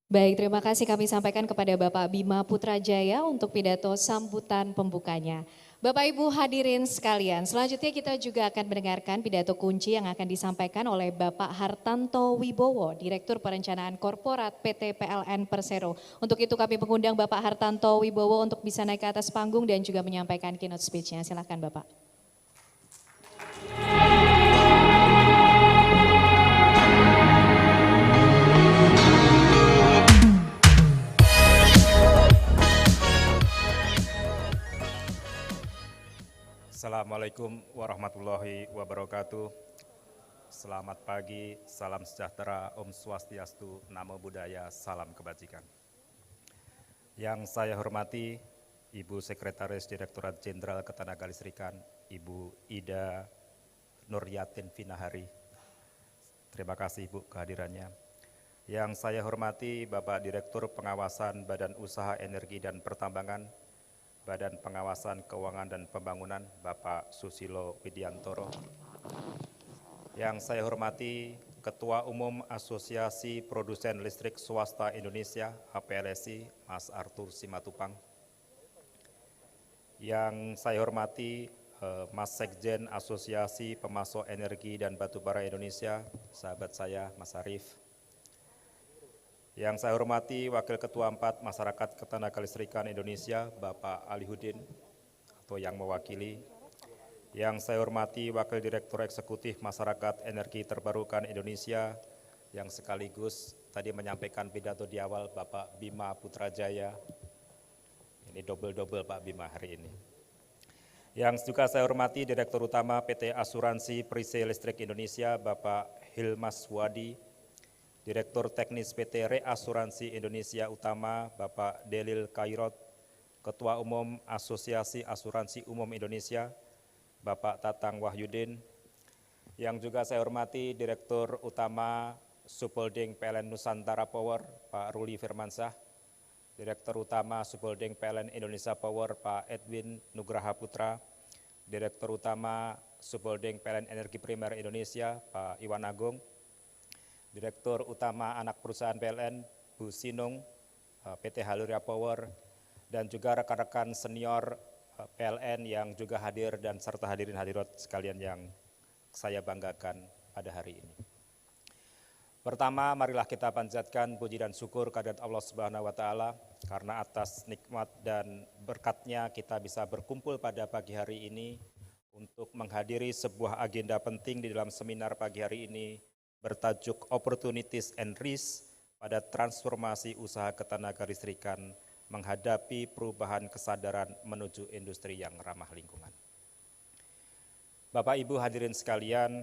Baik, terima kasih kami sampaikan kepada Bapak Bima Putrajaya untuk pidato sambutan pembukanya. Bapak Ibu hadirin sekalian, selanjutnya kita juga akan mendengarkan pidato kunci yang akan disampaikan oleh Bapak Hartanto Wibowo, Direktur Perencanaan Korporat PT PLN Persero. Untuk itu kami mengundang Bapak Hartanto Wibowo untuk bisa naik ke atas panggung dan juga menyampaikan keynote speech-nya. Silakan Bapak. Assalamualaikum warahmatullahi wabarakatuh. Selamat pagi, salam sejahtera, Om Swastiastu, Namo Buddhaya, salam kebajikan. Yang saya hormati Ibu Sekretaris Direktorat Jenderal Ketenagalistrikan, Ibu Ida Nuryatin Vinahari. Terima kasih Ibu kehadirannya. Yang saya hormati Bapak Direktur Pengawasan Badan Usaha Energi dan Pertambangan, Badan Pengawasan Keuangan dan Pembangunan, Bapak Susilo Widiantoro. Yang saya hormati Ketua Umum Asosiasi Produsen Listrik Swasta Indonesia, APLSI, Mas Arthur Simatupang. Yang saya hormati Mas Sekjen Asosiasi Pemasok Energi dan Batubara Indonesia, sahabat saya Mas Arief. Yang saya hormati Wakil Ketua 4 Masyarakat Ketenagalistrikan Indonesia, Bapak Alihudin, atau yang mewakili. Yang saya hormati Wakil Direktur Eksekutif Masyarakat Energi Terbarukan Indonesia, yang sekaligus tadi menyampaikan pidato di awal, Bapak Bima Putrajaya. Ini double-double Pak Bima hari ini. Yang juga saya hormati Direktur Utama PT Asuransi Perisai Listrik Indonesia, Bapak Hilmas Wadi. Direktur Teknis PT Reasuransi Indonesia Utama, Bapak Delil Kairot, Ketua Umum Asosiasi Asuransi Umum Indonesia, Bapak Tatang Wahyudin, yang juga saya hormati Direktur Utama Subholding PLN Nusantara Power, Pak Ruli Firmansyah, Direktur Utama Subholding PLN Indonesia Power, Pak Edwin Nugraha Putra, Direktur Utama Subholding PLN Energi Primer Indonesia, Pak Iwan Agung, Direktur Utama Anak Perusahaan PLN, Bu Sinung, PT Haluria Power, dan juga rekan-rekan senior PLN yang juga hadir dan serta hadirin hadirat sekalian yang saya banggakan pada hari ini. Pertama, marilah kita panjatkan puji dan syukur kehadirat Allah Subhanahu wa Ta'ala, karena atas nikmat dan berkatnya kita bisa berkumpul pada pagi hari ini untuk menghadiri sebuah agenda penting di dalam seminar pagi hari ini bertajuk Opportunities and Risks pada transformasi usaha ketenagalistrikan menghadapi perubahan kesadaran menuju industri yang ramah lingkungan. Bapak Ibu hadirin sekalian,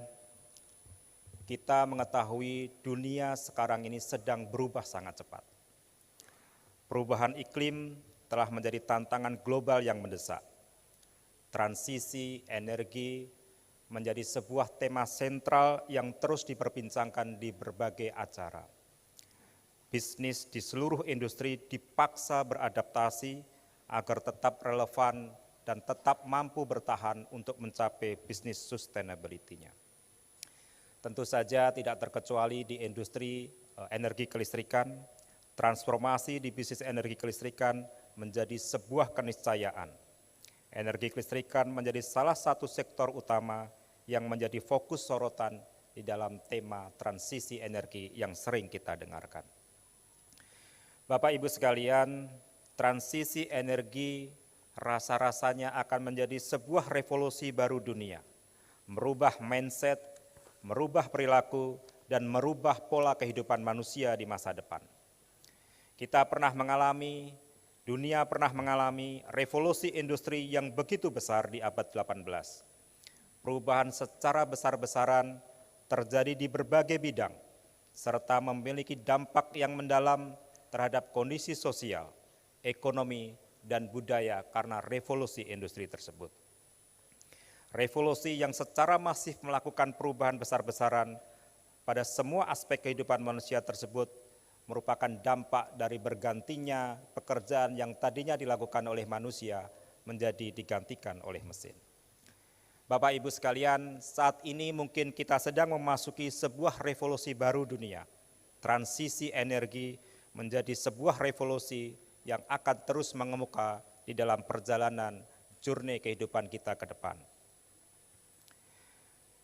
kita mengetahui dunia sekarang ini sedang berubah sangat cepat. Perubahan iklim telah menjadi tantangan global yang mendesak. Transisi energi menjadi sebuah tema sentral yang terus diperbincangkan di berbagai acara. Bisnis di seluruh industri dipaksa beradaptasi agar tetap relevan dan tetap mampu bertahan untuk mencapai bisnis sustainability-nya. Tentu saja tidak terkecuali di industri energi kelistrikan, transformasi di bisnis energi kelistrikan menjadi sebuah keniscayaan. Energi kelistrikan menjadi salah satu sektor utama yang menjadi fokus sorotan di dalam tema transisi energi yang sering kita dengarkan. Bapak Ibu sekalian, transisi energi rasa-rasanya akan menjadi sebuah revolusi baru dunia, merubah mindset, merubah perilaku, dan merubah pola kehidupan manusia di masa depan. Dunia pernah mengalami revolusi industri yang begitu besar di abad 18. Perubahan secara besar-besaran terjadi di berbagai bidang, serta memiliki dampak yang mendalam terhadap kondisi sosial, ekonomi, dan budaya karena revolusi industri tersebut. Revolusi yang secara masif melakukan perubahan besar-besaran pada semua aspek kehidupan manusia tersebut merupakan dampak dari bergantinya pekerjaan yang tadinya dilakukan oleh manusia menjadi digantikan oleh mesin. Bapak Ibu sekalian, saat ini mungkin kita sedang memasuki sebuah revolusi baru dunia. Transisi energi menjadi sebuah revolusi yang akan terus mengemuka di dalam perjalanan journey kehidupan kita ke depan.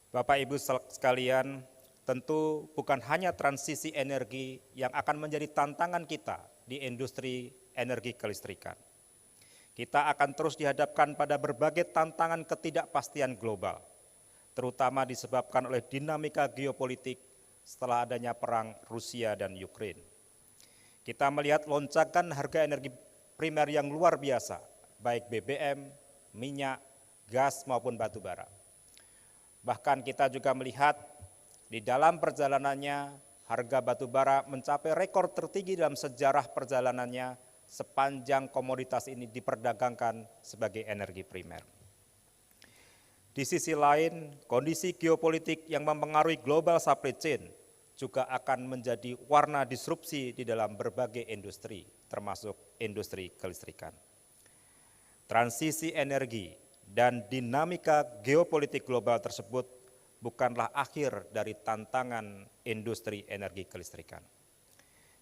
Bapak Ibu sekalian, tentu bukan hanya transisi energi yang akan menjadi tantangan kita di industri energi kelistrikan. Kita akan terus dihadapkan pada berbagai tantangan ketidakpastian global, terutama disebabkan oleh dinamika geopolitik setelah adanya perang Rusia dan Ukraina. Kita melihat lonjakan harga energi primer yang luar biasa, baik BBM, minyak, gas maupun batu bara. Bahkan kita juga melihat di dalam perjalanannya harga batu bara mencapai rekor tertinggi dalam sejarah perjalanannya sepanjang komoditas ini diperdagangkan sebagai energi primer. Di sisi lain, kondisi geopolitik yang mempengaruhi global supply chain juga akan menjadi warna disrupsi di dalam berbagai industri, termasuk industri kelistrikan. Transisi energi dan dinamika geopolitik global tersebut bukanlah akhir dari tantangan industri energi kelistrikan.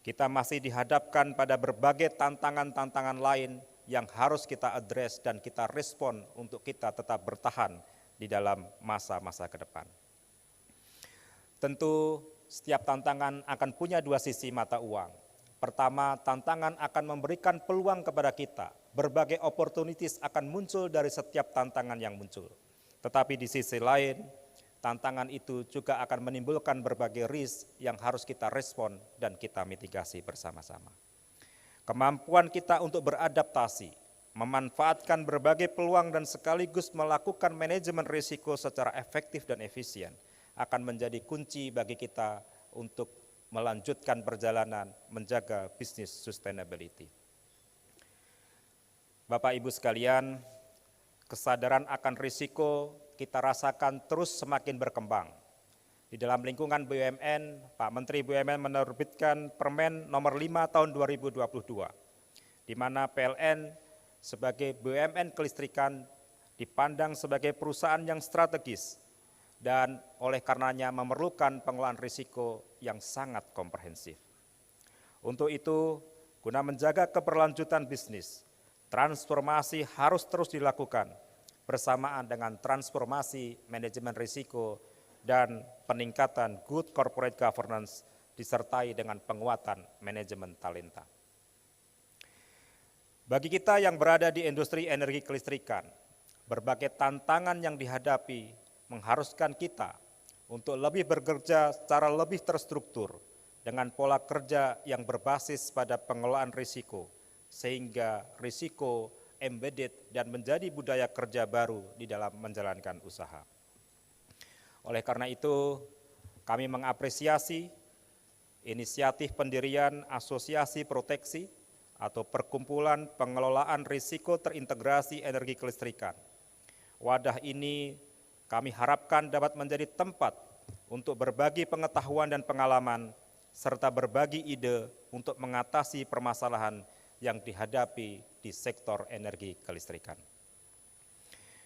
Kita masih dihadapkan pada berbagai tantangan-tantangan lain yang harus kita address dan kita respon untuk kita tetap bertahan di dalam masa-masa ke depan. Tentu setiap tantangan akan punya dua sisi mata uang. Pertama, tantangan akan memberikan peluang kepada kita. Berbagai opportunities akan muncul dari setiap tantangan yang muncul. Tetapi di sisi lain, tantangan itu juga akan menimbulkan berbagai risk yang harus kita respon dan kita mitigasi bersama-sama. Kemampuan kita untuk beradaptasi, memanfaatkan berbagai peluang dan sekaligus melakukan manajemen risiko secara efektif dan efisien akan menjadi kunci bagi kita untuk melanjutkan perjalanan menjaga bisnis sustainability. Bapak Ibu sekalian, kesadaran akan risiko kita rasakan terus semakin berkembang. Di dalam lingkungan BUMN, Pak Menteri BUMN menerbitkan Permen nomor 5 tahun 2022, di mana PLN sebagai BUMN kelistrikan dipandang sebagai perusahaan yang strategis dan oleh karenanya memerlukan pengelolaan risiko yang sangat komprehensif. Untuk itu, guna menjaga keberlanjutan bisnis, transformasi harus terus dilakukan bersamaan dengan transformasi manajemen risiko dan peningkatan good corporate governance disertai dengan penguatan manajemen talenta. Bagi kita yang berada di industri energi kelistrikan, berbagai tantangan yang dihadapi mengharuskan kita untuk lebih bekerja secara lebih terstruktur dengan pola kerja yang berbasis pada pengelolaan risiko, sehingga risiko embedded dan menjadi budaya kerja baru di dalam menjalankan usaha. Oleh karena itu, kami mengapresiasi inisiatif pendirian Asosiasi Proteksi atau Perkumpulan Pengelolaan Risiko Terintegrasi Energi Kelistrikan. Wadah ini kami harapkan dapat menjadi tempat untuk berbagi pengetahuan dan pengalaman, serta berbagi ide untuk mengatasi permasalahan yang dihadapi di sektor energi kelistrikan.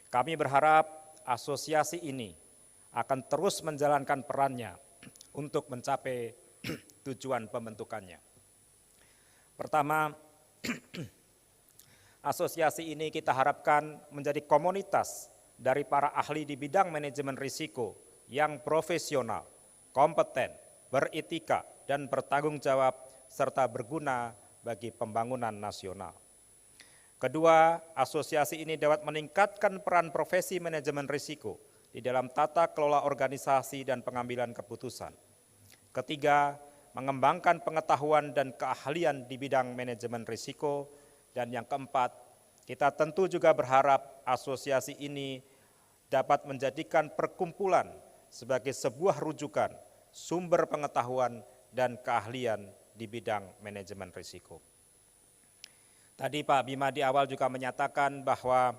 Kami berharap asosiasi ini akan terus menjalankan perannya untuk mencapai tujuan pembentukannya. Pertama, asosiasi ini kita harapkan menjadi komunitas dari para ahli di bidang manajemen risiko yang profesional, kompeten, beretika, dan bertanggung jawab, serta berguna bagi pembangunan nasional. Kedua, asosiasi ini dapat meningkatkan peran profesi manajemen risiko di dalam tata kelola organisasi dan pengambilan keputusan. Ketiga, mengembangkan pengetahuan dan keahlian di bidang manajemen risiko. Dan yang keempat, kita tentu juga berharap asosiasi ini dapat menjadikan perkumpulan sebagai sebuah rujukan, sumber pengetahuan dan keahlian di bidang manajemen risiko. Tadi Pak Bima di awal juga menyatakan bahwa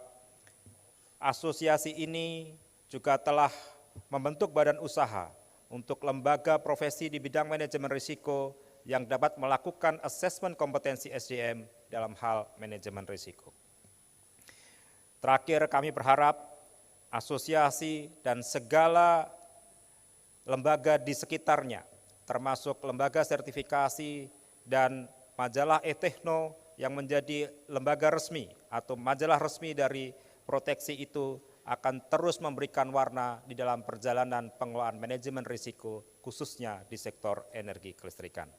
asosiasi ini juga telah membentuk badan usaha untuk lembaga profesi di bidang manajemen risiko yang dapat melakukan asesmen kompetensi SDM dalam hal manajemen risiko. Terakhir, kami berharap asosiasi dan segala lembaga di sekitarnya, termasuk lembaga sertifikasi dan majalah e-Techno yang menjadi lembaga resmi atau majalah resmi dari proteksi itu akan terus memberikan warna di dalam perjalanan pengelolaan manajemen risiko khususnya di sektor energi kelistrikan.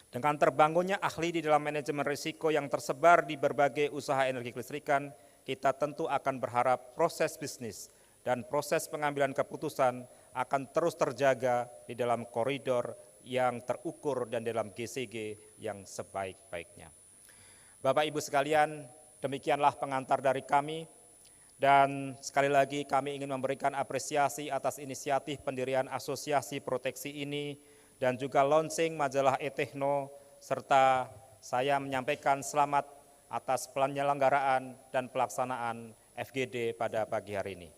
Dengan terbangunnya ahli di dalam manajemen risiko yang tersebar di berbagai usaha energi kelistrikan, kita tentu akan berharap proses bisnis dan proses pengambilan keputusan akan terus terjaga di dalam koridor yang terukur dan dalam GCG yang sebaik-baiknya. Bapak Ibu sekalian, demikianlah pengantar dari kami. Dan sekali lagi kami ingin memberikan apresiasi atas inisiatif pendirian asosiasi proteksi ini dan juga launching majalah e-Techno, serta saya menyampaikan selamat atas penyelenggaraan dan pelaksanaan FGD pada pagi hari ini.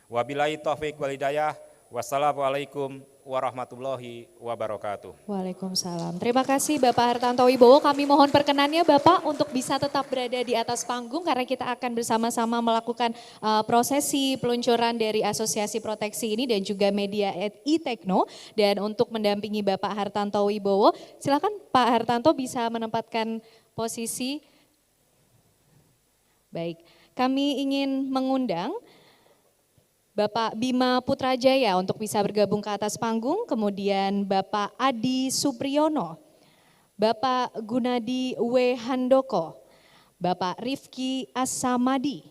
Wabillahi taufiq wal hidayah. Wassalamualaikum warahmatullahi wabarakatuh. Waalaikumsalam. Terima kasih Bapak Hartanto Wibowo. Kami mohon perkenannya Bapak untuk bisa tetap berada di atas panggung karena kita akan bersama-sama melakukan prosesi peluncuran dari Asosiasi Proteksi ini dan juga media e-Techno. Dan untuk mendampingi Bapak Hartanto Wibowo, silakan Pak Hartanto bisa menempatkan posisi. Baik, kami ingin mengundang Bapak Bima Putrajaya untuk bisa bergabung ke atas panggung, kemudian Bapak Adi Supriyono, Bapak Gunadi W. Handoko, Bapak Rifki As-Samadi,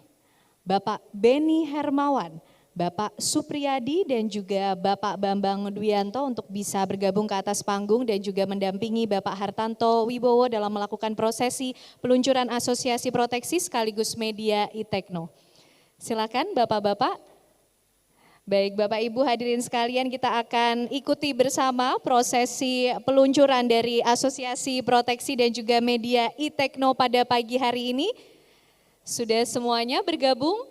Bapak Beni Hermawan, Bapak Supriyadi dan juga Bapak Bambang Dwianto untuk bisa bergabung ke atas panggung dan juga mendampingi Bapak Hartanto Wibowo dalam melakukan prosesi peluncuran Asosiasi Proteksi sekaligus media e-Techno. Silakan Bapak-Bapak. Baik Bapak Ibu hadirin sekalian, kita akan ikuti bersama prosesi peluncuran dari Asosiasi Proteksi dan juga media e-Techno pada pagi hari ini. Sudah semuanya bergabung?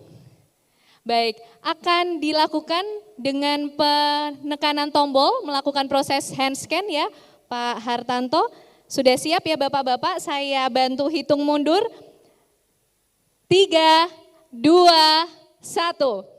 Baik, akan dilakukan dengan penekanan tombol, melakukan proses hand scan ya Pak Hartanto. Sudah siap ya Bapak-Bapak, saya bantu hitung mundur. 3, 2, 1.